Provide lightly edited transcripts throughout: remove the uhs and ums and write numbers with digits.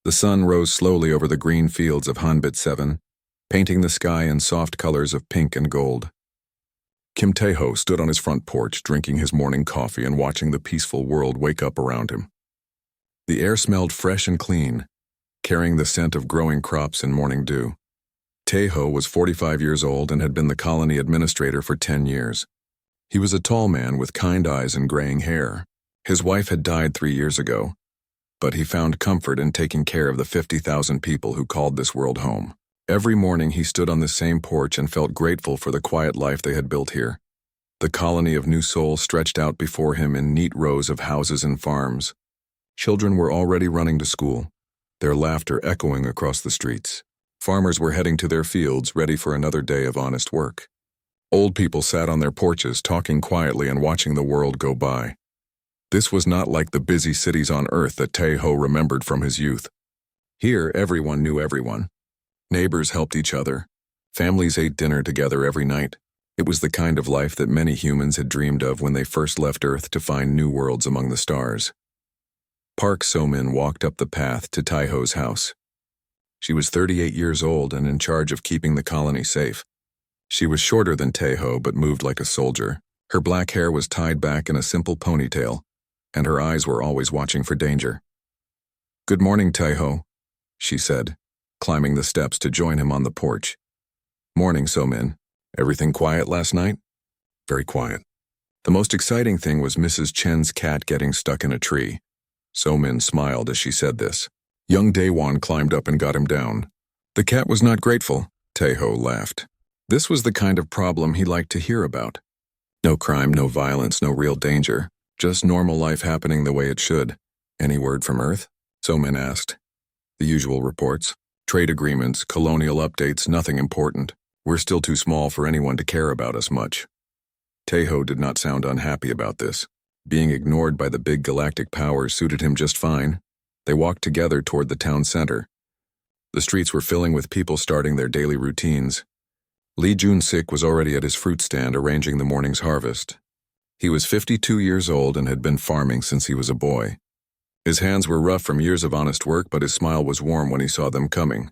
The sun rose slowly over the green fields of Hanbit 7, painting the sky in soft colors of pink and gold. Kim Tae-ho stood on his front porch drinking his morning coffee and watching the peaceful world wake up around him. The air smelled fresh and clean, carrying the scent of growing crops and morning dew. Tae-ho was 45 years old and had been the colony administrator for 10 years. He was a tall man with kind eyes and graying hair. His wife had died 3 years ago, but he found comfort in taking care of the 50,000 people who called this world home. Every morning he stood on the same porch and felt grateful for the quiet life they had built here. The colony of new souls stretched out before him in neat rows of houses and farms. Children were already running to school, their laughter echoing across the streets. Farmers were heading to their fields, ready for another day of honest work. Old people sat on their porches, talking quietly and watching the world go by. This was not like the busy cities on Earth that Tae-ho remembered from his youth. Here, everyone knew everyone. Neighbors helped each other. Families ate dinner together every night. It was the kind of life that many humans had dreamed of when they first left Earth to find new worlds among the stars. Park So-min walked up the path to Tae-ho's house. She was 38 years old and in charge of keeping the colony safe. She was shorter than Tae-ho but moved like a soldier. Her black hair was tied back in a simple ponytail, and her eyes were always watching for danger. "Good morning, Tae-ho," she said, climbing the steps to join him on the porch. "Morning, So-min. Everything quiet last night?" "Very quiet." The most exciting thing was Mrs. Chen's cat getting stuck in a tree. So-min smiled as she said this. Young Daewon climbed up and got him down. "The cat was not grateful," Tae-ho laughed. This was the kind of problem he liked to hear about. No crime, no violence, no real danger. Just normal life happening the way it should. "Any word from Earth?" So-min asked. "The usual reports. Trade agreements, colonial updates, nothing important. We're still too small for anyone to care about us much." Tae-ho did not sound unhappy about this. Being ignored by the big galactic powers suited him just fine. They walked together toward the town center. The streets were filling with people starting their daily routines. Lee Jun-sik was already at his fruit stand arranging the morning's harvest. He was 52 years old and had been farming since he was a boy. His hands were rough from years of honest work, but his smile was warm when he saw them coming.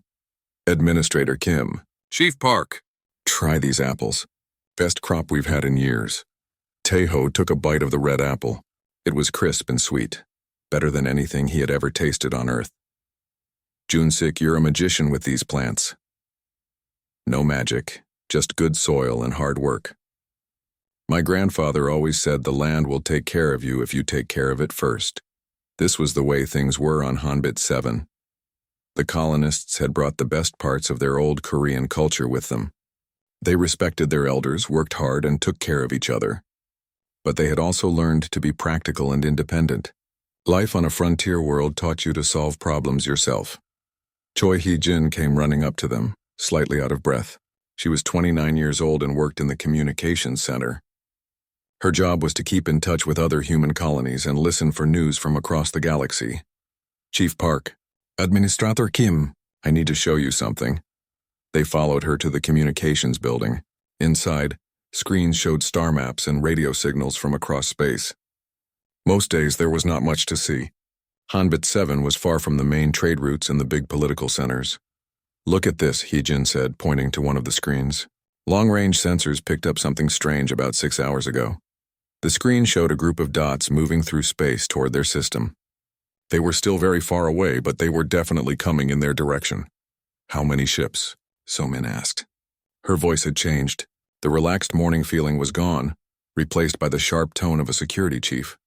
"Administrator Kim." "Chief Park." "Try these apples. Best crop we've had in years." Tae-ho took a bite of the red apple. It was crisp and sweet, better than anything he had ever tasted on Earth. "Jun-sik, you're a magician with these plants." "No magic, just good soil and hard work. My grandfather always said the land will take care of you if you take care of it first." This was the way things were on Hanbit 7. The colonists had brought the best parts of their old Korean culture with them. They respected their elders, worked hard, and took care of each other. But they had also learned to be practical and independent. Life on a frontier world taught you to solve problems yourself. Choi Hee-jin came running up to them, slightly out of breath. She was 29 years old and worked in the communications center. Her job was to keep in touch with other human colonies and listen for news from across the galaxy. "Chief Park." "Administrator Kim, I need to show you something." They followed her to the communications building. Inside, screens showed star maps and radio signals from across space. Most days there was not much to see. Hanbit 7 was far from the main trade routes and the big political centers. "Look at this," Hee-jin said, pointing to one of the screens. Long-range sensors picked up something strange about 6 hours ago. The screen showed a group of dots moving through space toward their system. They were still very far away, but they were definitely coming in their direction. "How many ships?" So-min asked. Her voice had changed. The relaxed morning feeling was gone, replaced by the sharp tone of a security chief.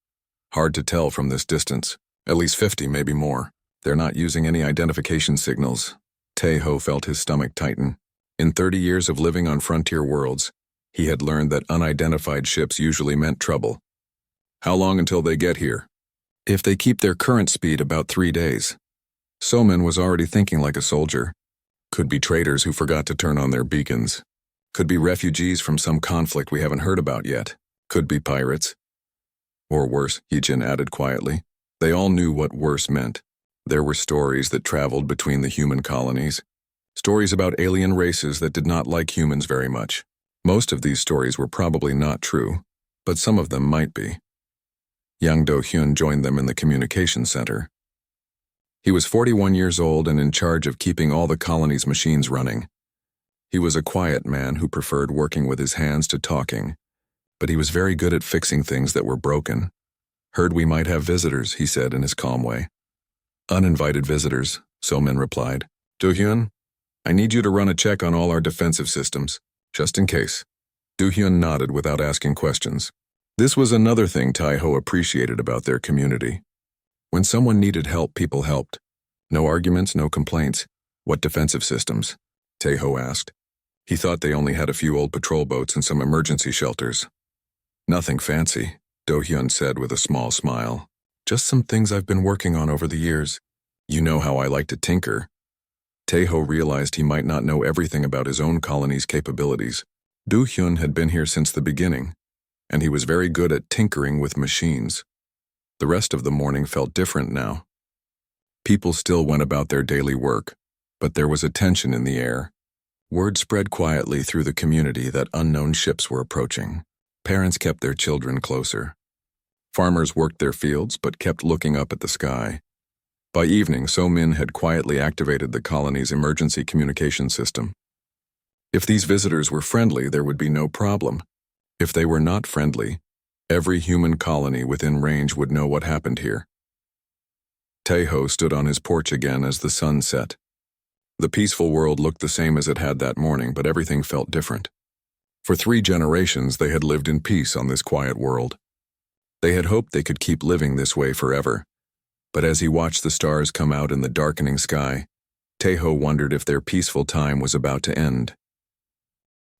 "Hard to tell from this distance. At least 50, maybe more. They're not using any identification signals." Tae-ho felt his stomach tighten. In 30 years of living on frontier worlds, he had learned that unidentified ships usually meant trouble. "How long until they get here?" "If they keep their current speed, about 3 days." So-min was already thinking like a soldier. Could be traders who forgot to turn on their beacons. Could be refugees from some conflict we haven't heard about yet. Could be pirates. Or worse, Hee-jin added quietly. They all knew what worse meant. There were stories that traveled between the human colonies. Stories about alien races that did not like humans very much. Most of these stories were probably not true, but some of them might be. Yang Do-hyun joined them in the communications center. He was 41 years old and in charge of keeping all the colony's machines running. He was a quiet man who preferred working with his hands to talking, but he was very good at fixing things that were broken. "Heard we might have visitors," he said in his calm way. "Uninvited visitors," So-min replied. "Do-hyun, I need you to run a check on all our defensive systems, just in case." Do-hyun nodded without asking questions. This was another thing Tai-ho appreciated about their community. When someone needed help, people helped. No arguments, no complaints. "What defensive systems?" Tai-ho asked. He thought they only had a few old patrol boats and some emergency shelters. "Nothing fancy," Do-hyun said with a small smile. "Just some things I've been working on over the years. You know how I like to tinker." Tai-ho realized he might not know everything about his own colony's capabilities. Do-hyun had been here since the beginning, and he was very good at tinkering with machines. The rest of the morning felt different now. People still went about their daily work, but there was a tension in the air. Word spread quietly through the community that unknown ships were approaching. Parents kept their children closer. Farmers worked their fields but kept looking up at the sky. By evening, So-min had quietly activated the colony's emergency communication system. If these visitors were friendly, there would be no problem. If they were not friendly, every human colony within range would know what happened here. Tai-ho stood on his porch again as the sun set. The peaceful world looked the same as it had that morning, but everything felt different. For 3 generations, they had lived in peace on this quiet world. They had hoped they could keep living this way forever. But as he watched the stars come out in the darkening sky, Tai-ho wondered if their peaceful time was about to end.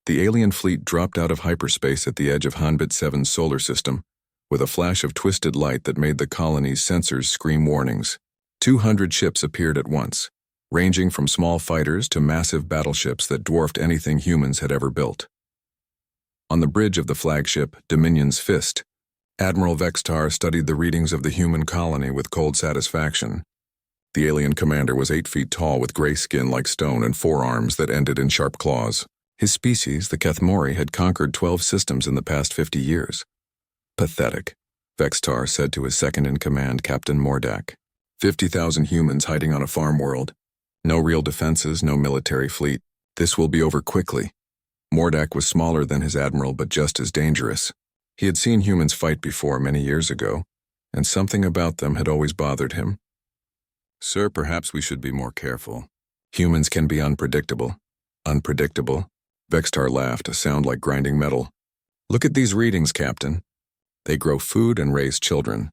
The alien fleet dropped out of hyperspace at the edge of Hanbit 7's solar system, with a flash of twisted light that made the colony's sensors scream warnings. 200 ships appeared at once, ranging from small fighters to massive battleships that dwarfed anything humans had ever built. On the bridge of the flagship, Dominion's Fist, Admiral Vextar studied the readings of the human colony with cold satisfaction. The alien commander was 8 feet tall with gray skin like stone and 4 arms that ended in sharp claws. His species, the Kethmori, had conquered 12 systems in the past 50 years. "Pathetic," Vextar said to his second-in-command, Captain Mordak. 50,000 humans hiding on a farm world. No real defenses, no military fleet. This will be over quickly. Mordak was smaller than his admiral, but just as dangerous. He had seen humans fight before many years ago, and something about them had always bothered him. "Sir, perhaps we should be more careful. Humans can be unpredictable." "Unpredictable?" Vextar laughed, a sound like grinding metal. "Look at these readings, Captain. They grow food and raise children.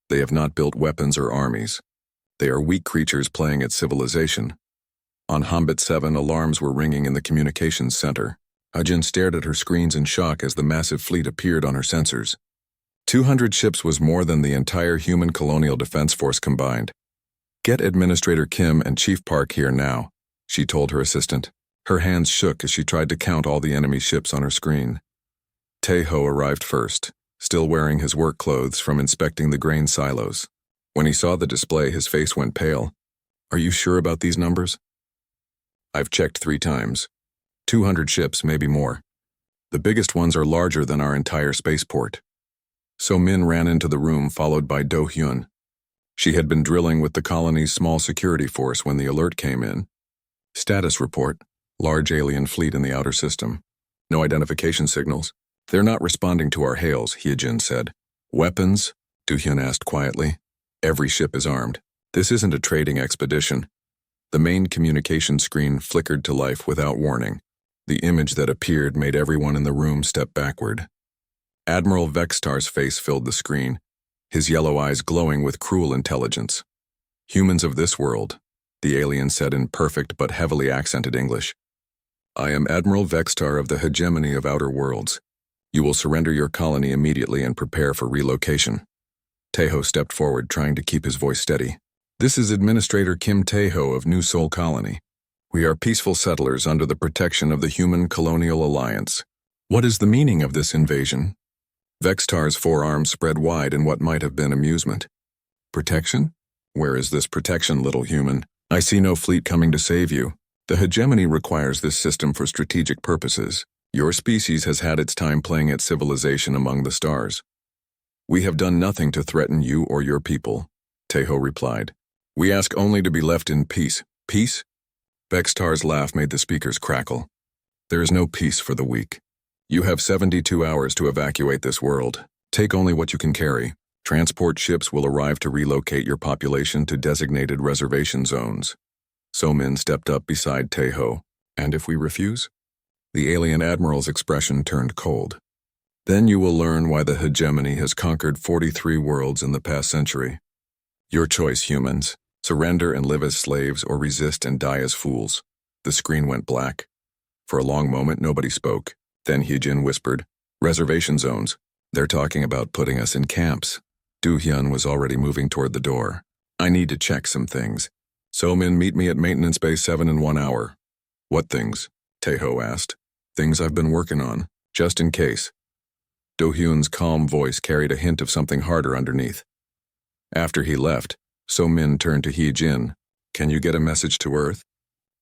They have not built weapons or armies. They are weak creatures playing at civilization." On Hanbit 7, alarms were ringing in the communications center. Ajin stared at her screens in shock as the massive fleet appeared on her sensors. 200 ships was more than the entire human colonial defense force combined. "Get Administrator Kim and Chief Park here now," she told her assistant. Her hands shook as she tried to count all the enemy ships on her screen. Tai-ho arrived first, still wearing his work clothes from inspecting the grain silos. When he saw the display, his face went pale. "Are you sure about these numbers?" "I've checked 3 times. 200 ships, maybe more. The biggest ones are larger than our entire spaceport." So-min ran into the room, followed by Do-hyun. She had been drilling with the colony's small security force when the alert came in. "Status report. Large alien fleet in the outer system. No identification signals. They're not responding to our hails," Hyejin said. "Weapons?" Do-hyun asked quietly. "Every ship is armed. This isn't a trading expedition." The main communication screen flickered to life without warning. The image that appeared made everyone in the room step backward. Admiral Vextar's face filled the screen, his yellow eyes glowing with cruel intelligence. "Humans of this world," the alien said in perfect but heavily accented English. "I am Admiral Vextar of the hegemony of outer worlds. You will surrender your colony immediately and prepare for relocation." Tai-ho stepped forward, trying to keep his voice steady. "This is Administrator Kim Tai-ho of New Seoul Colony. We are peaceful settlers under the protection of the Human Colonial Alliance. What is the meaning of this invasion?" Vextar's forearms spread wide in what might have been amusement. "Protection? Where is this protection, little human? I see no fleet coming to save you. The hegemony requires this system for strategic purposes. Your species has had its time playing at civilization among the stars. We have done nothing to threaten you or your people," Tai-ho replied. We ask only to be left in peace. Peace? Vextar's laugh made the speakers crackle. There is no peace for the weak. You have 72 hours to evacuate this world. Take only what you can carry. Transport ships will arrive to relocate your population to designated reservation zones. So-Min stepped up beside Taeho. And if we refuse? The alien admiral's expression turned cold. Then you will learn why the hegemony has conquered 43 worlds in the past century. Your choice, humans. Surrender and live as slaves, or resist and die as fools. The screen went black. For a long moment, nobody spoke. Then Heejin whispered, "Reservation zones. They're talking about putting us in camps." Do-hyun was already moving toward the door. "I need to check some things. So-Min, meet me at Maintenance Base 7 in 1 hour." "What things?" Taeho asked. "Things I've been working on, just in case." Do-hyun's calm voice carried a hint of something harder underneath. After he left, So-Min turned to Heejin. "Can you get a message to Earth?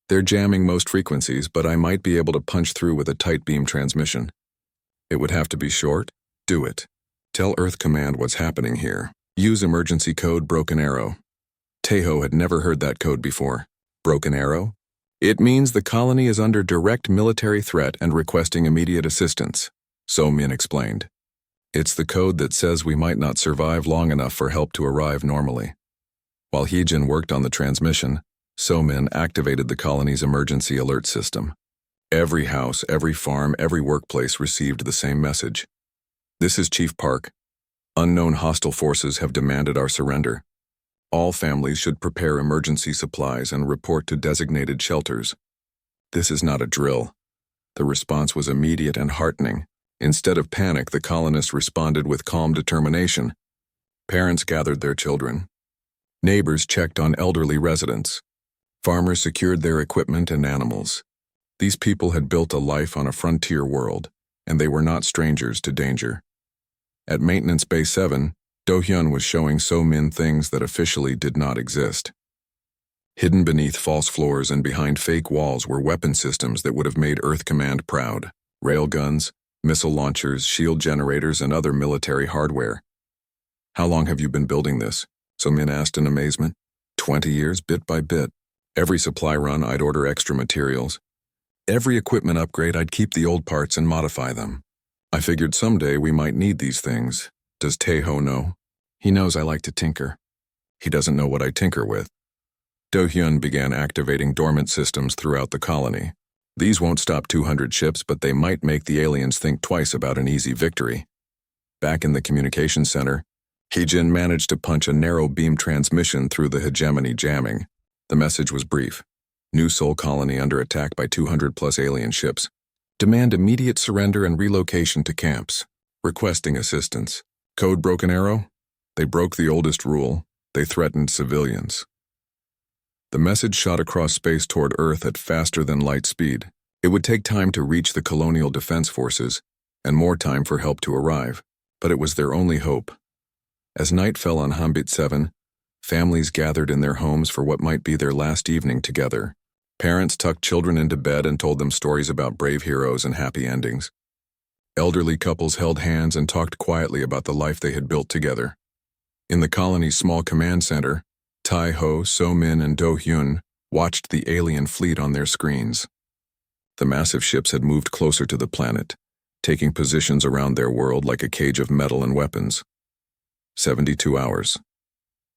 They're jamming most frequencies, but I might be able to punch through with a tight beam transmission. It would have to be short. Do it. Tell Earth Command what's happening here. Use emergency code Broken Arrow." Taeho had never heard that code before. Broken Arrow? "It means the colony is under direct military threat and requesting immediate assistance," So-Min explained. "It's the code that says we might not survive long enough for help to arrive normally." While Heejin worked on the transmission, So-Min activated the colony's emergency alert system. Every house, every farm, every workplace received the same message. "This is Chief Park. Unknown hostile forces have demanded our surrender. All families should prepare emergency supplies and report to designated shelters." This is not a drill. The response was immediate and heartening. Instead of panic, the colonists responded with calm determination. Parents gathered their children. Neighbors checked on elderly residents. Farmers secured their equipment and animals. These people had built a life on a frontier world, and they were not strangers to danger. At Maintenance Base 7, Do-hyun was showing So-Min things that officially did not exist. Hidden beneath false floors and behind fake walls were weapon systems that would have made Earth Command proud. Railguns, missile launchers, shield generators, and other military hardware. "How long have you been building this?" So-Min asked in amazement. 20 years, bit by bit. Every supply run, I'd order extra materials. Every equipment upgrade, I'd keep the old parts and modify them. I figured someday we might need these things. Does Taeho know? He knows I like to tinker. He doesn't know what I tinker with. Do-hyun began activating dormant systems throughout the colony. These won't stop 200 ships, but they might make the aliens think twice about an easy victory. Back in the communications center, Heejin managed to punch a narrow beam transmission through the hegemony jamming. The message was brief. New Sol colony under attack by 200+ alien ships. Demand immediate surrender and relocation to camps. Requesting assistance. Code Broken Arrow? They broke the oldest rule. They threatened civilians. The message shot across space toward Earth at faster than light speed. It would take time to reach the colonial defense forces, and more time for help to arrive, but it was their only hope. As night fell on Hanbit 7, families gathered in their homes for what might be their last evening together. Parents tucked children into bed and told them stories about brave heroes and happy endings. Elderly couples held hands and talked quietly about the life they had built together. In the colony's small command center, Taeho, So-Min, and Do-hyun watched the alien fleet on their screens. The massive ships had moved closer to the planet, taking positions around their world like a cage of metal and weapons. 72 hours.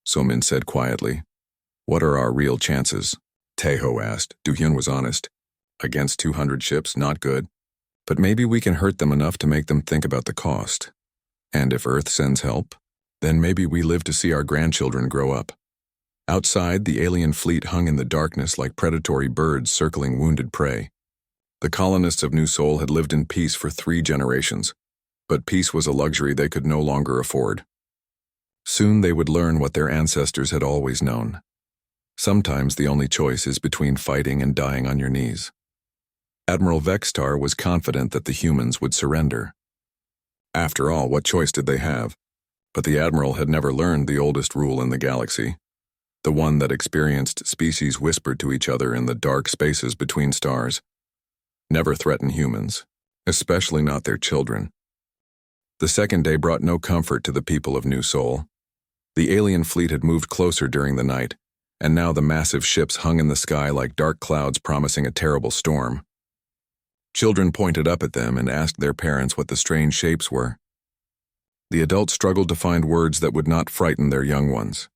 So-Min said quietly. "What are our real chances?" Taeho asked. Do-hyun was honest. "Against 200 ships, not good. But maybe we can hurt them enough to make them think about the cost. And if Earth sends help, then maybe we live to see our grandchildren grow up." Outside, the alien fleet hung in the darkness like predatory birds circling wounded prey. The colonists of New Sol had lived in peace for 3 generations, but peace was a luxury they could no longer afford. Soon they would learn what their ancestors had always known. Sometimes the only choice is between fighting and dying on your knees. Admiral Vextar was confident that the humans would surrender. After all, what choice did they have? But the Admiral had never learned the oldest rule in the galaxy, the one that experienced species whispered to each other in the dark spaces between stars. Never threaten humans, especially not their children. The second day brought no comfort to the people of New Sol. The alien fleet had moved closer during the night, and now the massive ships hung in the sky like dark clouds promising a terrible storm. Children pointed up at them and asked their parents what the strange shapes were. The adults struggled to find words that would not frighten their young ones.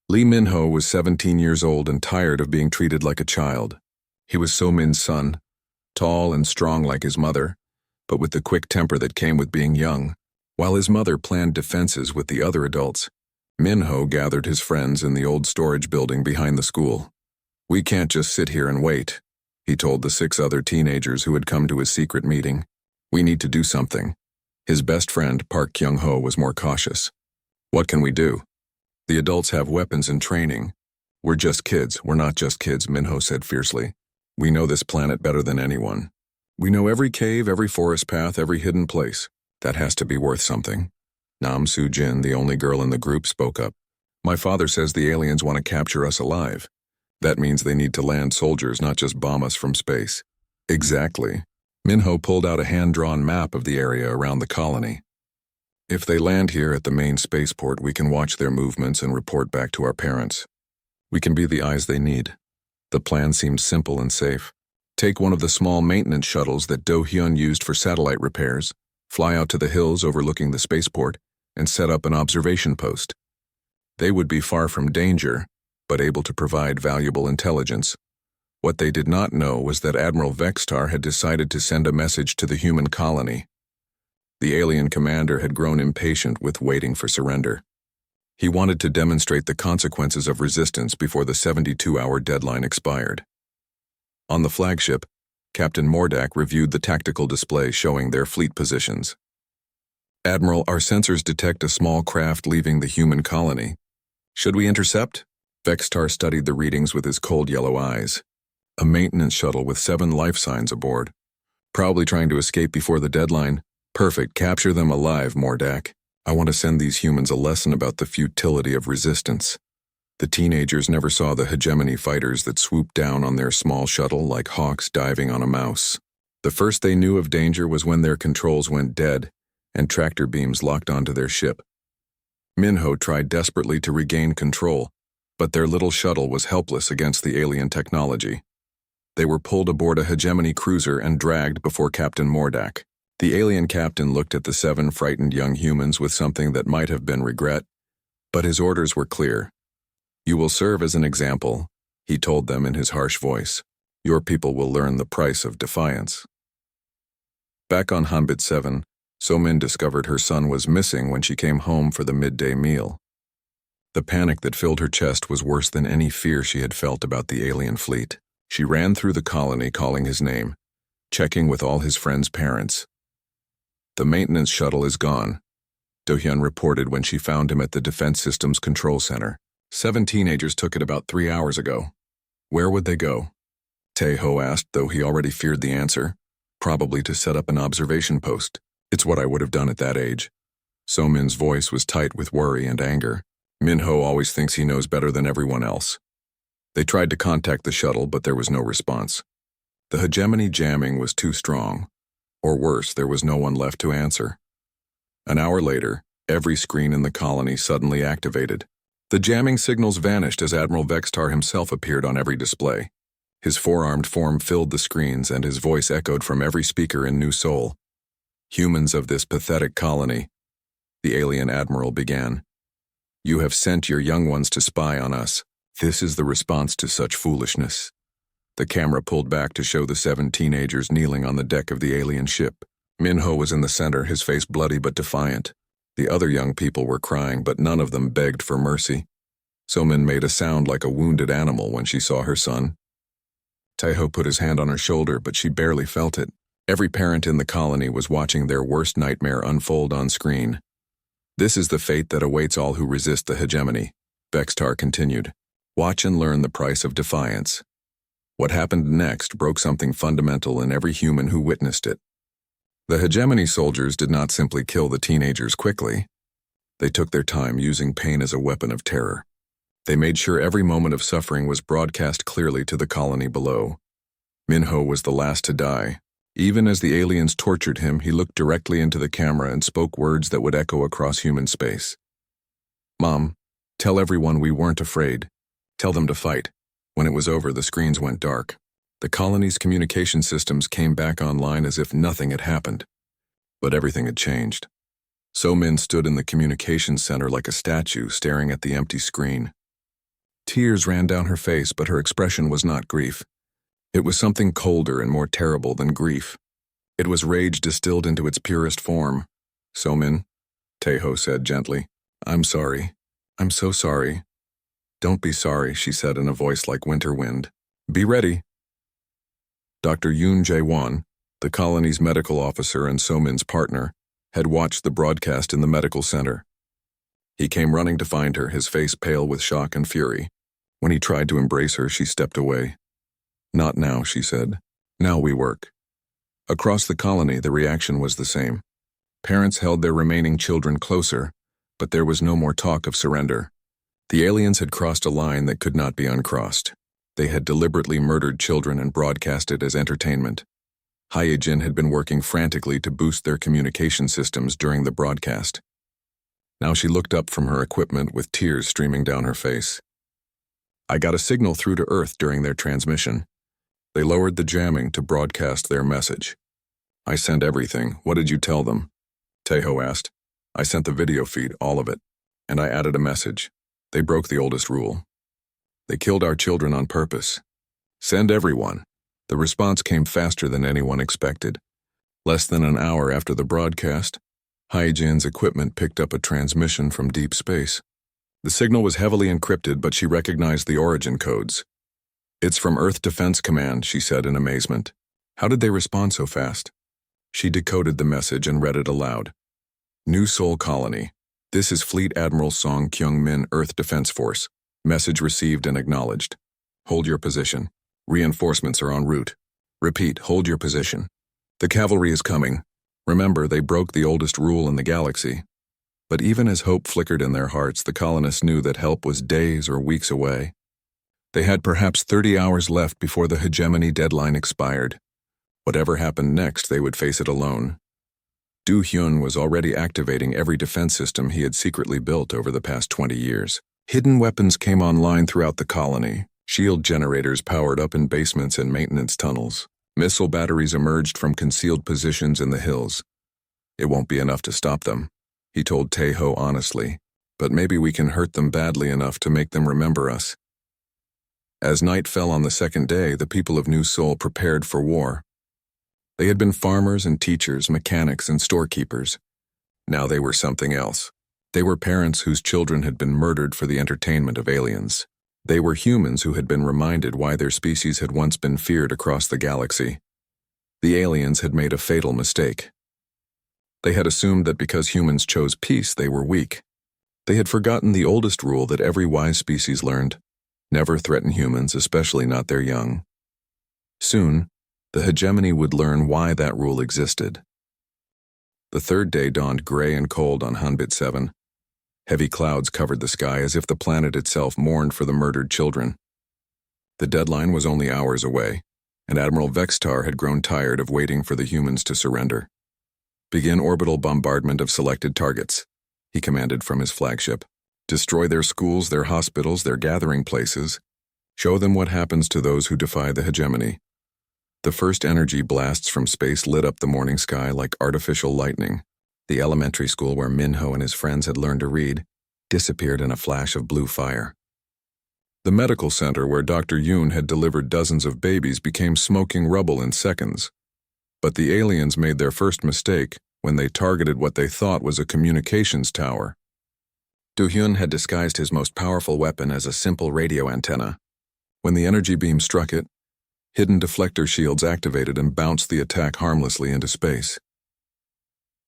Lee Min-ho was 17 years old and tired of being treated like a child. He was So-min's son, tall and strong like his mother, but with the quick temper that came with being young. While his mother planned defenses with the other adults, Min-ho gathered his friends in the old storage building behind the school. "We can't just sit here and wait," he told the 6 other teenagers who had come to his secret meeting. "We need to do something." His best friend, Park Kyung-ho, was more cautious. "What can we do? The adults have weapons and training. We're just kids. We're not just kids," Min-ho said fiercely. "We know this planet better than anyone. We know every cave, every forest path, every hidden place. That has to be worth something." Nam Soo-jin, the only girl in the group, spoke up. "My father says the aliens want to capture us alive. That means they need to land soldiers, not just bomb us from space." "Exactly." Min-ho pulled out a hand-drawn map of the area around the colony. "If they land here at the main spaceport, we can watch their movements and report back to our parents. We can be the eyes they need." The plan seemed simple and safe. Take one of the small maintenance shuttles that Do-hyun used for satellite repairs, fly out to the hills overlooking the spaceport, and set up an observation post. They would be far from danger, but able to provide valuable intelligence. What they did not know was that Admiral Vextar had decided to send a message to the human colony. The alien commander had grown impatient with waiting for surrender. He wanted to demonstrate the consequences of resistance before the 72-hour deadline expired. On the flagship, Captain Mordak reviewed the tactical display showing their fleet positions. "Admiral, our sensors detect a small craft leaving the human colony. Should we intercept?" Vextar studied the readings with his cold yellow eyes. "A maintenance shuttle with 7 life signs aboard. Probably trying to escape before the deadline. Perfect, capture them alive, Mordak. I want to send these humans a lesson about the futility of resistance." The teenagers never saw the hegemony fighters that swooped down on their small shuttle like hawks diving on a mouse. The first they knew of danger was when their controls went dead and tractor beams locked onto their ship. Min-ho tried desperately to regain control, but their little shuttle was helpless against the alien technology. They were pulled aboard a hegemony cruiser and dragged before Captain Mordak. The alien captain looked at the 7 frightened young humans with something that might have been regret, but his orders were clear. "You will serve as an example," he told them in his harsh voice. "Your people will learn the price of defiance." Back on Hanbit 7, So-min discovered her son was missing when she came home for the midday meal. The panic that filled her chest was worse than any fear she had felt about the alien fleet. She ran through the colony calling his name, checking with all his friends' parents. "The maintenance shuttle is gone," Do-hyun reported when she found him at the Defense Systems Control Center. 7 teenagers took it about 3 hours ago. Where would they go? Tae-ho asked, though he already feared the answer. Probably to set up an observation post. "It's what I would have done at that age." So-min's voice was tight with worry and anger. "Min-ho always thinks he knows better than everyone else." They tried to contact the shuttle, but there was no response. The hegemony jamming was too strong. Or worse, there was no one left to answer. An hour later, every screen in the colony suddenly activated. The jamming signals vanished as Admiral Vextar himself appeared on every display. His 4-armed form filled the screens and his voice echoed from every speaker in New Seoul. "Humans of this pathetic colony," the alien admiral began. "You have sent your young ones to spy on us. This is the response to such foolishness." The camera pulled back to show the 7 teenagers kneeling on the deck of the alien ship. Min-ho was in the center, his face bloody but defiant. The other young people were crying, but none of them begged for mercy. So-min made a sound like a wounded animal when she saw her son. Tae-ho put his hand on her shoulder, but she barely felt it. Every parent in the colony was watching their worst nightmare unfold on screen. "This is the fate that awaits all who resist the hegemony," Vextar continued. "Watch and learn the price of defiance." What happened next broke something fundamental in every human who witnessed it. The hegemony soldiers did not simply kill the teenagers quickly. They took their time, using pain as a weapon of terror. They made sure every moment of suffering was broadcast clearly to the colony below. Min-ho was the last to die. Even as the aliens tortured him, he looked directly into the camera and spoke words that would echo across human space. "Mom, tell everyone we weren't afraid. Tell them to fight. When it was over, the screens went dark. The colony's communication systems came back online as if nothing had happened. But everything had changed. So-Min stood in the communications center like a statue, staring at the empty screen. Tears ran down her face, but her expression was not grief. It was something colder and more terrible than grief. It was rage distilled into its purest form. So-Min, Taeho said gently, I'm sorry. I'm so sorry. Don't be sorry, she said in a voice like winter wind. Be ready. Dr. Yoon Jae-won, the colony's medical officer and So-Min's partner, had watched the broadcast in the medical center. He came running to find her, his face pale with shock and fury. When he tried to embrace her, she stepped away. Not now, she said. Now we work. Across the colony, the reaction was the same. Parents held their remaining children closer, but there was no more talk of surrender. The aliens had crossed a line that could not be uncrossed. They had deliberately murdered children and broadcast it as entertainment. Hyejin had been working frantically to boost their communication systems during the broadcast. Now she looked up from her equipment with tears streaming down her face. I got a signal through to Earth during their transmission. They lowered the jamming to broadcast their message. I sent everything. What did you tell them? Taeho asked. I sent the video feed, all of it, and I added a message. They broke the oldest rule. They killed our children on purpose. Send everyone. The response came faster than anyone expected. Less than an hour after the broadcast, Hyejin's equipment picked up a transmission from deep space. The signal was heavily encrypted, but she recognized the origin codes. It's from Earth Defense Command, she said in amazement. How did they respond so fast? She decoded the message and read it aloud. New Seoul Colony. This is Fleet Admiral Song Kyung-min, Earth Defense Force. Message received and acknowledged. Hold your position. Reinforcements are en route. Repeat, hold your position. The cavalry is coming. Remember, they broke the oldest rule in the galaxy. But even as hope flickered in their hearts, the colonists knew that help was days or weeks away. They had perhaps 30 hours left before the hegemony deadline expired. Whatever happened next, they would face it alone. Do Hyun was already activating every defense system he had secretly built over the past 20 years. Hidden weapons came online throughout the colony. Shield generators powered up in basements and maintenance tunnels. Missile batteries emerged from concealed positions in the hills. It won't be enough to stop them, he told Taeho honestly, but maybe we can hurt them badly enough to make them remember us. As night fell on the second day, the people of New Seoul prepared for war. They had been farmers and teachers, mechanics and storekeepers. Now they were something else. They were parents whose children had been murdered for the entertainment of aliens. They were humans who had been reminded why their species had once been feared across the galaxy. The aliens had made a fatal mistake. They had assumed that because humans chose peace, they were weak. They had forgotten the oldest rule that every wise species learned: never threaten humans, especially not their young. Soon, the hegemony would learn why that rule existed. The third day dawned gray and cold on Hanbit 7. Heavy clouds covered the sky as if the planet itself mourned for the murdered children. The deadline was only hours away, and Admiral Vextar had grown tired of waiting for the humans to surrender. Begin orbital bombardment of selected targets, he commanded from his flagship. Destroy their schools, their hospitals, their gathering places. Show them what happens to those who defy the hegemony. The first energy blasts from space lit up the morning sky like artificial lightning. The elementary school where Minho and his friends had learned to read disappeared in a flash of blue fire. The medical center where Dr. Yoon had delivered dozens of babies became smoking rubble in seconds. But the aliens made their first mistake when they targeted what they thought was a communications tower. Do-hyun had disguised his most powerful weapon as a simple radio antenna. When the energy beam struck it, hidden deflector shields activated and bounced the attack harmlessly into space.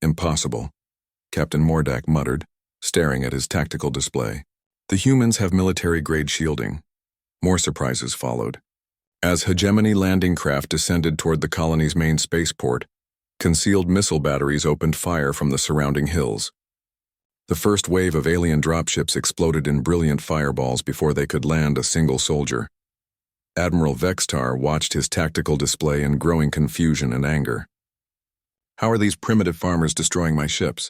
Impossible, Captain Mordak muttered, staring at his tactical display. The humans have military-grade shielding. More surprises followed. As hegemony landing craft descended toward the colony's main spaceport, concealed missile batteries opened fire from the surrounding hills. The first wave of alien dropships exploded in brilliant fireballs before they could land a single soldier. Admiral Vextar watched his tactical display in growing confusion and anger. How are these primitive farmers destroying my ships?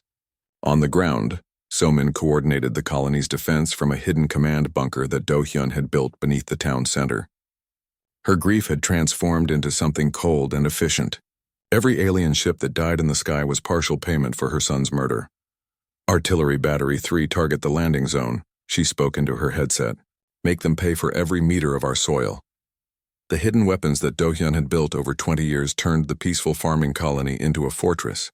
On the ground, Somin coordinated the colony's defense from a hidden command bunker that Do-hyun had built beneath the town center. Her grief had transformed into something cold and efficient. Every alien ship that died in the sky was partial payment for her son's murder. Artillery Battery 3 target the landing zone, she spoke into her headset. Make them pay for every meter of our soil. The hidden weapons that Do-hyun had built over 20 years turned the peaceful farming colony into a fortress.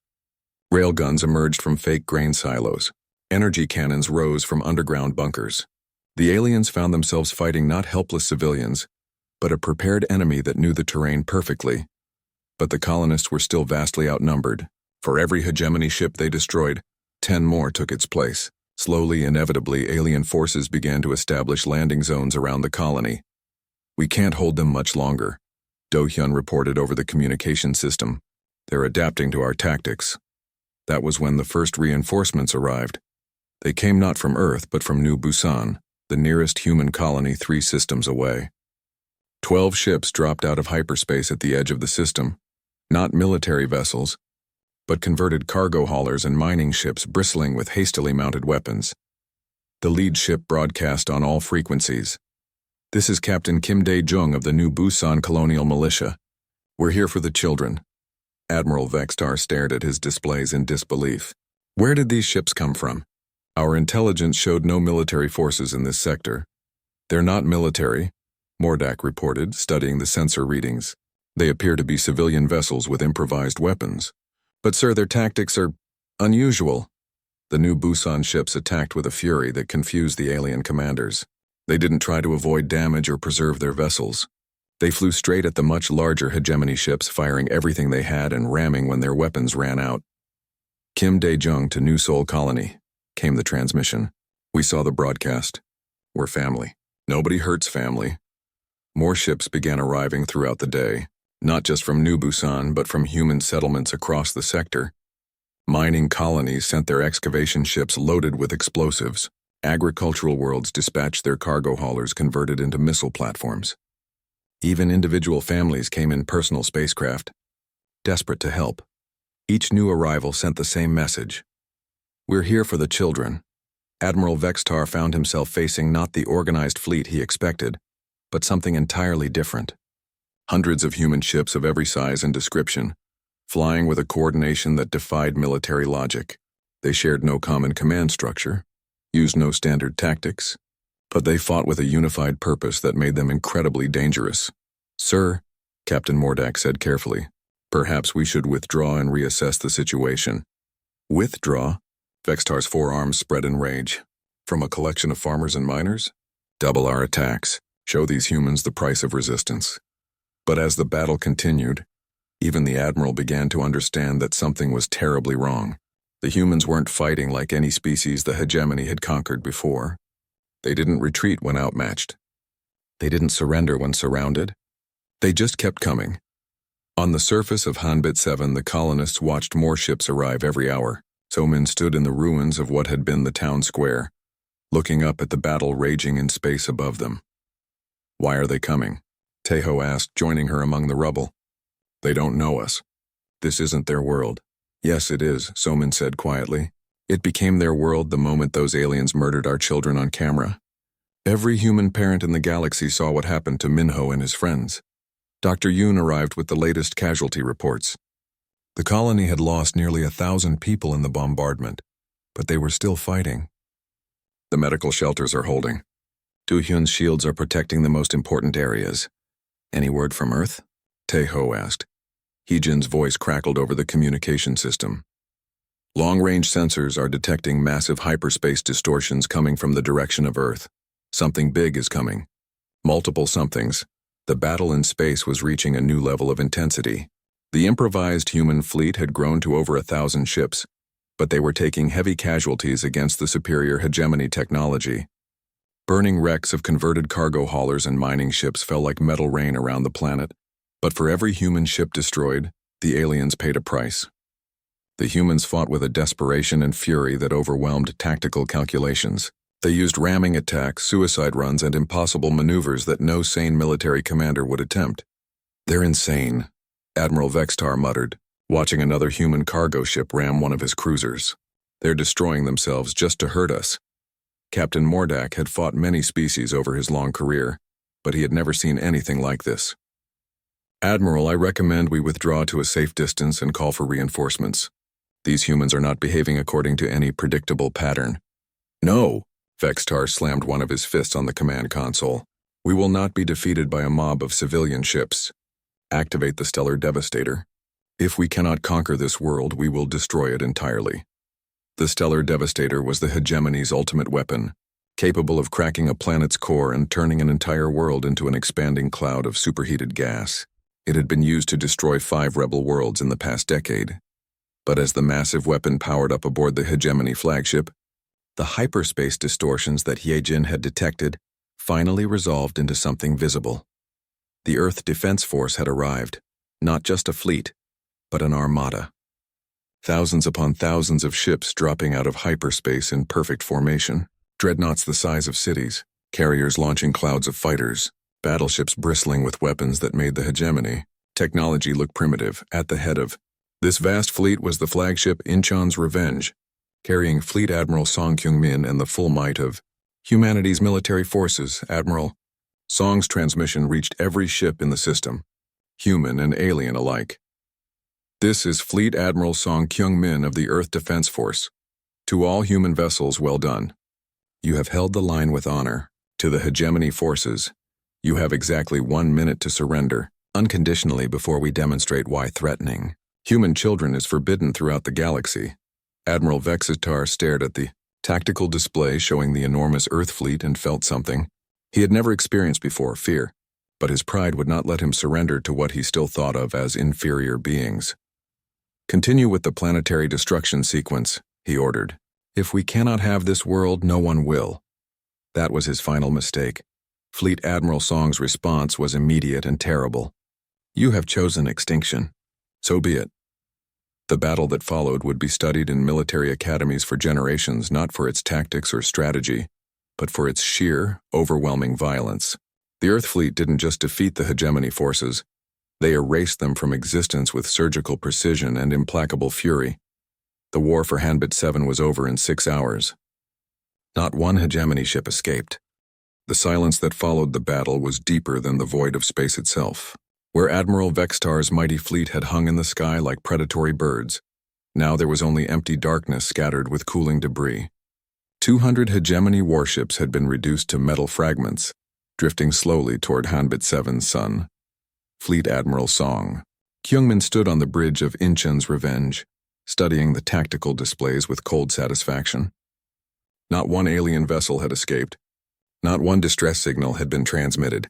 Railguns emerged from fake grain silos. Energy cannons rose from underground bunkers. The aliens found themselves fighting not helpless civilians, but a prepared enemy that knew the terrain perfectly. But the colonists were still vastly outnumbered. For every hegemony ship they destroyed, 10 more took its place. Slowly, inevitably, alien forces began to establish landing zones around the colony. We can't hold them much longer, Do-hyun reported over the communication system. They're adapting to our tactics. That was when the first reinforcements arrived. They came not from Earth, but from New Busan, the nearest human colony 3 systems away. 12 ships dropped out of hyperspace at the edge of the system, not military vessels, but converted cargo haulers and mining ships bristling with hastily mounted weapons. The lead ship broadcast on all frequencies. This is Captain Kim Dae-jung of the New Busan Colonial Militia. We're here for the children. Admiral Vextar stared at his displays in disbelief. Where did these ships come from? Our intelligence showed no military forces in this sector. They're not military, Mordak reported, studying the sensor readings. They appear to be civilian vessels with improvised weapons. But sir, their tactics are unusual. The New Busan ships attacked with a fury that confused the alien commanders. They didn't try to avoid damage or preserve their vessels. They flew straight at the much larger hegemony ships, firing everything they had and ramming when their weapons ran out. Kim Dae-jung to New Seoul Colony, came the transmission. We saw the broadcast. We're family. Nobody hurts family. More ships began arriving throughout the day, not just from New Busan, but from human settlements across the sector. Mining colonies sent their excavation ships loaded with explosives. Agricultural worlds dispatched their cargo haulers converted into missile platforms. Even individual families came in personal spacecraft, desperate to help. Each new arrival sent the same message. We're here for the children. Admiral Vextar found himself facing not the organized fleet he expected, but something entirely different. Hundreds of human ships of every size and description, flying with a coordination that defied military logic. They shared no common command structure, used no standard tactics, but they fought with a unified purpose that made them incredibly dangerous. Sir, Captain Mordak said carefully, perhaps we should withdraw and reassess the situation. Withdraw? Vextar's forearms spread in rage. From a collection of farmers and miners? Double our attacks. Show these humans the price of resistance. But as the battle continued, even the Admiral began to understand that something was terribly wrong. The humans weren't fighting like any species the hegemony had conquered before. They didn't retreat when outmatched. They didn't surrender when surrounded. They just kept coming. On the surface of Hanbit 7, the colonists watched more ships arrive every hour. Somin stood in the ruins of what had been the town square, looking up at the battle raging in space above them. Why are they coming? Taeho asked, joining her among the rubble. They don't know us. This isn't their world. Yes, it is, Somin said quietly. It became their world the moment those aliens murdered our children on camera. Every human parent in the galaxy saw what happened to Minho and his friends. Dr. Yoon arrived with the latest casualty reports. The colony had lost nearly 1,000 people in the bombardment, but they were still fighting. The medical shelters are holding. Do-hyun's shields are protecting the most important areas. Any word from Earth? Taeho asked. Heejin's voice crackled over the communication system. Long-range sensors are detecting massive hyperspace distortions coming from the direction of Earth. Something big is coming. Multiple somethings. The battle in space was reaching a new level of intensity. The improvised human fleet had grown to over 1,000 ships, but they were taking heavy casualties against the superior hegemony technology. Burning wrecks of converted cargo haulers and mining ships fell like metal rain around the planet, but for every human ship destroyed, the aliens paid a price. The humans fought with a desperation and fury that overwhelmed tactical calculations. They used ramming attacks, suicide runs, and impossible maneuvers that no sane military commander would attempt. They're insane, Admiral Vextar muttered, watching another human cargo ship ram one of his cruisers. They're destroying themselves just to hurt us. Captain Mordak had fought many species over his long career, but he had never seen anything like this. Admiral, I recommend we withdraw to a safe distance and call for reinforcements. These humans are not behaving according to any predictable pattern. No! Vextar slammed one of his fists on the command console. We will not be defeated by a mob of civilian ships. Activate the Stellar Devastator. If we cannot conquer this world, we will destroy it entirely. The Stellar Devastator was the hegemony's ultimate weapon, capable of cracking a planet's core and turning an entire world into an expanding cloud of superheated gas. It had been used to destroy 5 rebel worlds in the past decade. But as the massive weapon powered up aboard the hegemony flagship, the hyperspace distortions that Hyejin had detected finally resolved into something visible. The Earth Defense Force had arrived, not just a fleet, but an armada. Thousands upon thousands of ships dropping out of hyperspace in perfect formation, dreadnoughts the size of cities, carriers launching clouds of fighters, battleships bristling with weapons that made the hegemony technology look primitive. At the head of this vast fleet was the flagship Incheon's Revenge, carrying Fleet Admiral Song Kyung-min and the full might of humanity's military forces. Admiral Song's transmission reached every ship in the system, human and alien alike. This is Fleet Admiral Song Kyung-min of the Earth Defense Force. To all human vessels, well done. You have held the line with honor. To the hegemony forces, you have exactly 1 minute to surrender, unconditionally, before we demonstrate why threatening human children is forbidden throughout the galaxy. Admiral Vexitar stared at the tactical display showing the enormous Earth fleet and felt something he had never experienced before: fear. But his pride would not let him surrender to what he still thought of as inferior beings. Continue with the planetary destruction sequence, he ordered. If we cannot have this world, no one will. That was his final mistake. Fleet Admiral Song's response was immediate and terrible. You have chosen extinction. So be it. The battle that followed would be studied in military academies for generations, not for its tactics or strategy, but for its sheer, overwhelming violence. The Earth fleet didn't just defeat the hegemony forces, they erased them from existence with surgical precision and implacable fury. The war for Hanbit 7 was over in 6 hours. Not one hegemony ship escaped. The silence that followed the battle was deeper than the void of space itself. Where Admiral Vextar's mighty fleet had hung in the sky like predatory birds, now there was only empty darkness scattered with cooling debris. 200 hegemony warships had been reduced to metal fragments, drifting slowly toward Hanbit 7's sun. Fleet Admiral Song Kyungmin stood on the bridge of Incheon's Revenge, studying the tactical displays with cold satisfaction. Not one alien vessel had escaped. Not one distress signal had been transmitted.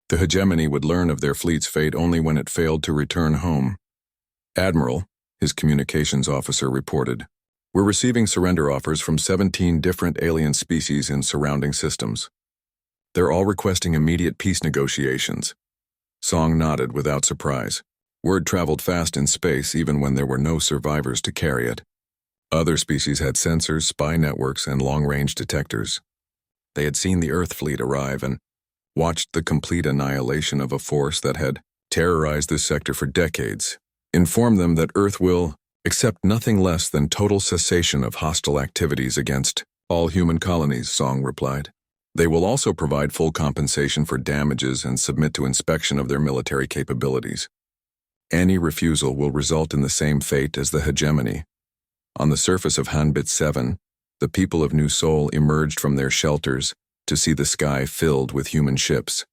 The hegemony would learn of their fleet's fate only when it failed to return home. Admiral, his communications officer reported, we're receiving surrender offers from 17 different alien species in surrounding systems. They're all requesting immediate peace negotiations. Song nodded without surprise. Word traveled fast in space even when there were no survivors to carry it. Other species had sensors, spy networks, and long-range detectors. They had seen the Earth fleet arrive and watched the complete annihilation of a force that had terrorized this sector for decades. Inform them that Earth will accept nothing less than total cessation of hostile activities against all human colonies, Song replied. They will also provide full compensation for damages and submit to inspection of their military capabilities. Any refusal will result in the same fate as the hegemony. On the surface of Hanbit 7, the people of New Seoul emerged from their shelters to see the sky filled with human ships.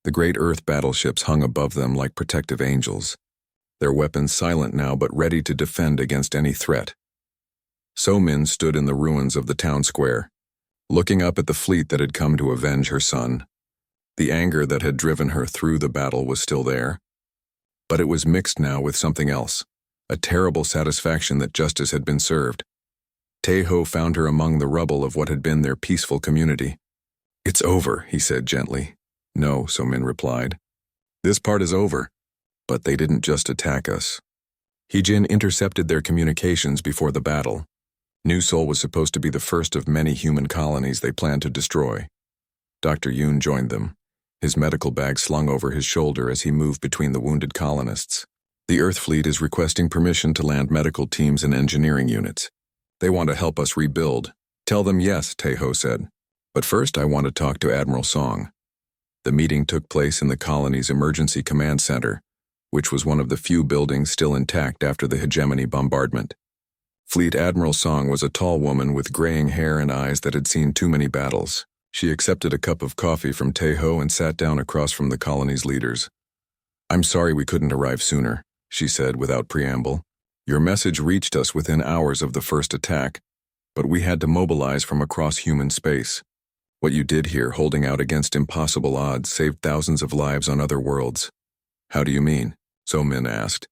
The great Earth battleships hung above them like protective angels, their weapons silent now but ready to defend against any threat. So-min stood in the ruins of the town square, looking up at the fleet that had come to avenge her son. The anger that had driven her through the battle was still there, but it was mixed now with something else, a terrible satisfaction that justice had been served. Taeho found her among the rubble of what had been their peaceful community. It's over, he said gently. No, So-min replied. This part is over. But they didn't just attack us. Hyejin intercepted their communications before the battle. New Seoul was supposed to be the first of many human colonies they planned to destroy. Dr. Yoon joined them, his medical bag slung over his shoulder as he moved between the wounded colonists. The Earth fleet is requesting permission to land medical teams and engineering units. They want to help us rebuild. Tell them yes, Tejo said. But first I want to talk to Admiral Song. The meeting took place in the colony's emergency command center, which was one of the few buildings still intact after the hegemony bombardment. Fleet Admiral Song was a tall woman with graying hair and eyes that had seen too many battles. She accepted a cup of coffee from Tejo and sat down across from the colony's leaders. "I'm sorry we couldn't arrive sooner," she said without preamble. "Your message reached us within hours of the first attack, but we had to mobilize from across human space. What you did here, holding out against impossible odds, saved thousands of lives on other worlds." "How do you mean?" So-Min asked.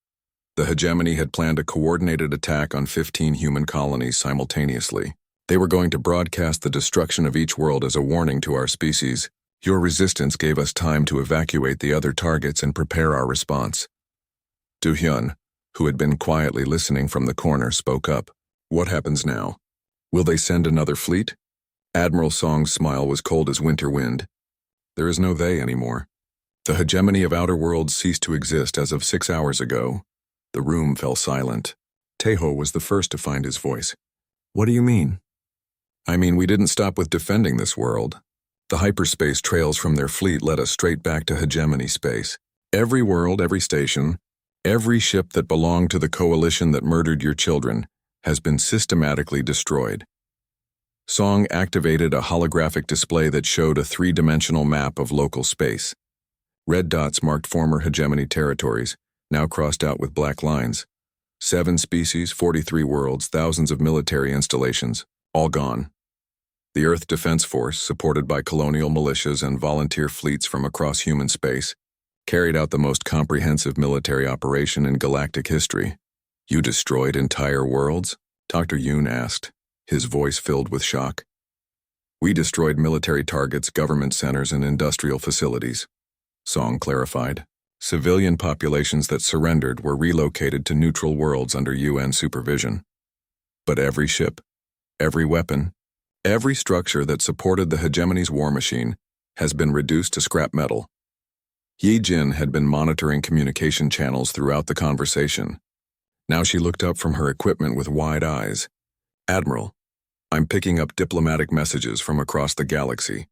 The hegemony had planned a coordinated attack on 15 human colonies simultaneously. They were going to broadcast the destruction of each world as a warning to our species. Your resistance gave us time to evacuate the other targets and prepare our response. Do-hyun, who had been quietly listening from the corner, spoke up. "What happens now? Will they send another fleet?" Admiral Song's smile was cold as winter wind. "There is no they anymore. The hegemony of outer worlds ceased to exist as of 6 hours ago." The room fell silent. Tejo was the first to find his voice. "What do you mean?" "I mean, we didn't stop with defending this world. The hyperspace trails from their fleet led us straight back to hegemony space. Every world, every station, every ship that belonged to the coalition that murdered your children has been systematically destroyed." Song activated a holographic display that showed a three-dimensional map of local space. Red dots marked former hegemony territories, now crossed out with black lines. 7 species, 43 worlds, thousands of military installations, all gone. The Earth Defense Force, supported by colonial militias and volunteer fleets from across human space, carried out the most comprehensive military operation in galactic history. "You destroyed entire worlds?" Dr. Yoon asked, his voice filled with shock. "We destroyed military targets, government centers, and industrial facilities," Song clarified. "Civilian populations that surrendered were relocated to neutral worlds under UN supervision. But every ship, every weapon, every structure that supported the hegemony's war machine has been reduced to scrap metal." Yi Jin had been monitoring communication channels throughout the conversation. Now she looked up from her equipment with wide eyes. "Admiral, I'm picking up diplomatic messages from across the galaxy.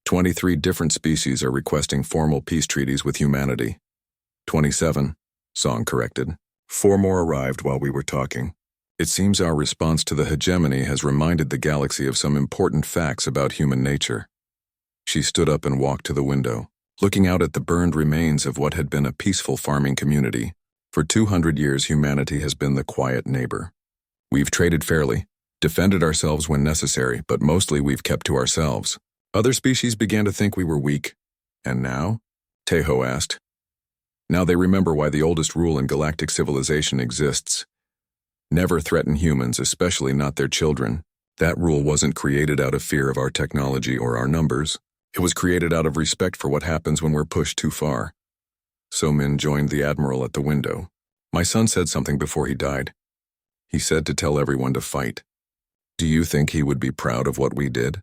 23 different species are requesting formal peace treaties with humanity." 27, Song corrected. 4 more arrived while we were talking. "It seems our response to the hegemony has reminded the galaxy of some important facts about human nature." She stood up and walked to the window, looking out at the burned remains of what had been a peaceful farming community. For 200 years, humanity has been the quiet neighbor. We've traded fairly, defended ourselves when necessary, but mostly we've kept to ourselves. Other species began to think we were weak. "And now?" Tejo asked. "Now they remember why the oldest rule in galactic civilization exists. Never threaten humans, especially not their children. That rule wasn't created out of fear of our technology or our numbers. It was created out of respect for what happens when we're pushed too far." So-Min joined the Admiral at the window. "My son said something before he died. He said to tell everyone to fight. Do you think he would be proud of what we did?"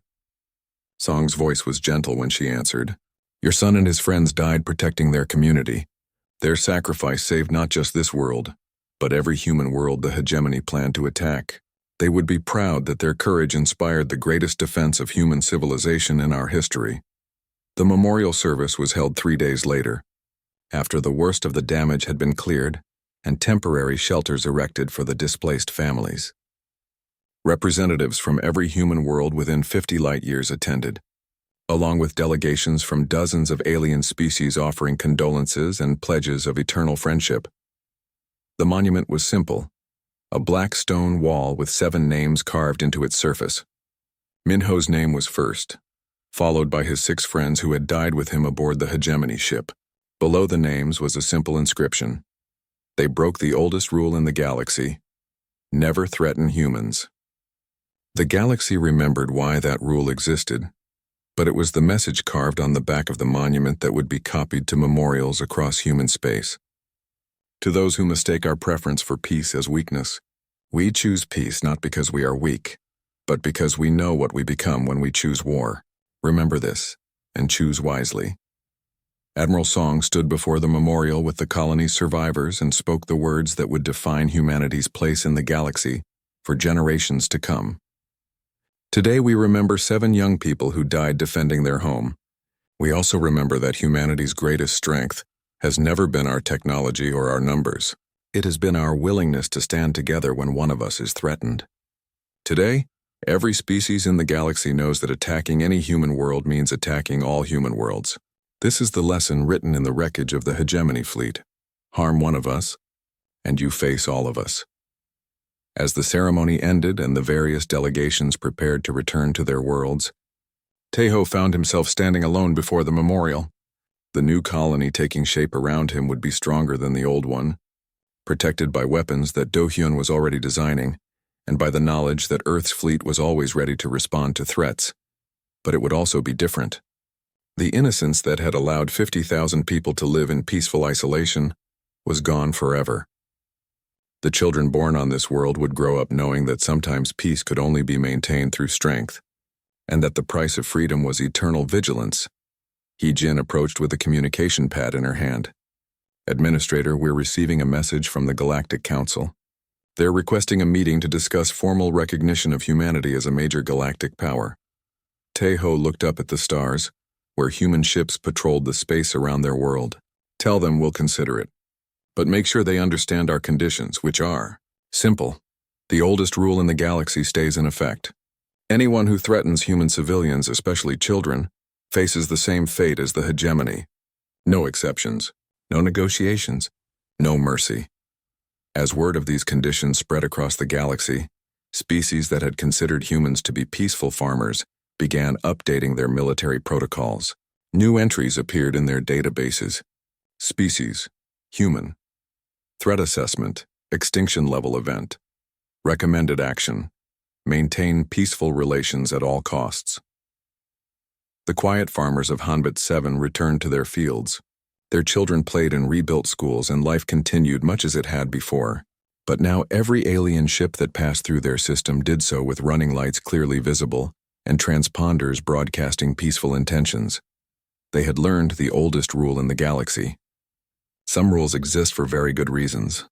Song's voice was gentle when she answered. "Your son and his friends died protecting their community. Their sacrifice saved not just this world, but every human world the hegemony planned to attack. They would be proud that their courage inspired the greatest defense of human civilization in our history." The memorial service was held 3 days later, after the worst of the damage had been cleared and temporary shelters erected for the displaced families. Representatives from every human world within 50 light-years attended, along with delegations from dozens of alien species offering condolences and pledges of eternal friendship. The monument was simple, a black stone wall with 7 names carved into its surface. Minho's name was first, followed by his 6 friends who had died with him aboard the hegemony ship. Below the names was a simple inscription. They broke the oldest rule in the galaxy: never threaten humans. The galaxy remembered why that rule existed, but it was the message carved on the back of the monument that would be copied to memorials across human space. To those who mistake our preference for peace as weakness, we choose peace not because we are weak, but because we know what we become when we choose war. Remember this, and choose wisely. Admiral Song stood before the memorial with the colony's survivors and spoke the words that would define humanity's place in the galaxy for generations to come. Today we remember 7 young people who died defending their home. We also remember that humanity's greatest strength has never been our technology or our numbers. It has been our willingness to stand together when one of us is threatened. Today, every species in the galaxy knows that attacking any human world means attacking all human worlds. This is the lesson written in the wreckage of the hegemony fleet. Harm one of us, and you face all of us. As the ceremony ended and the various delegations prepared to return to their worlds, Tejo found himself standing alone before the memorial. The new colony taking shape around him would be stronger than the old one, protected by weapons that Do-hyun was already designing, and by the knowledge that Earth's fleet was always ready to respond to threats. But it would also be different. The innocence that had allowed 50,000 people to live in peaceful isolation was gone forever. The children born on this world would grow up knowing that sometimes peace could only be maintained through strength, and that the price of freedom was eternal vigilance. Hee-jin approached with a communication pad in her hand. "Administrator, we're receiving a message from the Galactic Council. They're requesting a meeting to discuss formal recognition of humanity as a major galactic power." Tejo looked up at the stars, where human ships patrolled the space around their world. "Tell them we'll consider it. But make sure they understand our conditions, which are simple. The oldest rule in the galaxy stays in effect. Anyone who threatens human civilians, especially children, faces the same fate as the hegemony. No exceptions, no negotiations, no mercy." As word of these conditions spread across the galaxy, species that had considered humans to be peaceful farmers began updating their military protocols. New entries appeared in their databases. Species, human. Threat assessment, extinction level event. Recommended action, maintain peaceful relations at all costs. The quiet farmers of Hanbit 7 returned to their fields. Their children played in rebuilt schools and life continued much as it had before. But now every alien ship that passed through their system did so with running lights clearly visible and transponders broadcasting peaceful intentions. They had learned the oldest rule in the galaxy. Some rules exist for very good reasons,